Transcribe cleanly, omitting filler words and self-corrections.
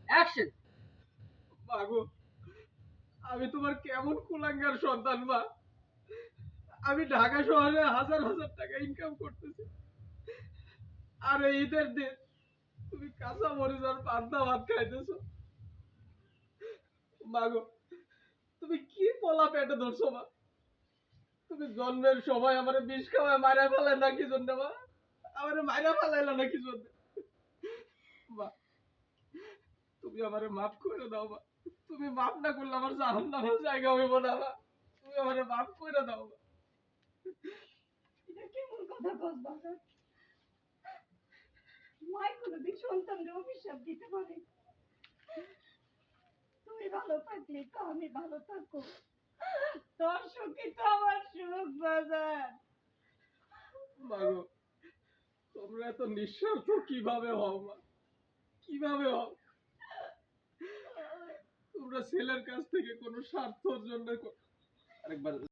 Action. মাগো, আমি তোমার কেমন কুলাঙ্গার সন্তান মা। আমি ঢাকা শহরে হাজার হাজার টাকা ইনকাম করতেছি, আর এই ঈদের দিন তুমি কাঁচা মরিচ আর পান্তা ভাত খাইতেছো। মাগো, তুমি কি পোলা পেটে ধরছো মা? তুমি জন্মের সময় আমার বিষ খাওয়ায় মারা ফেলাই না কি জন্য মা? আমার মারা ফেলাইলা না কি জন্য? মা, তুমি আমারে মাফ করে দাও মা। তুমি মাফ না করলে আমার জাহান্নামের জায়গা হইব না মা। তুমি আমারে মাফ করে দাও মা। এটা কেমন কথা কস বাবা? মাই কোনোদিন সন্তানকে অভিশাপ দিতে পারে? তুমি ভালো থাকলে তো আমি ভালো থাকবো, তোর সুখী তো আমার সুখ বাজার। মাগো, তোমরা এত নিঃস্বার্থ কিভাবে হও মা? কিভাবে হও? তোমরা ছেলের কাছ থেকে কোনো স্বার্থর জন্য আরেকবার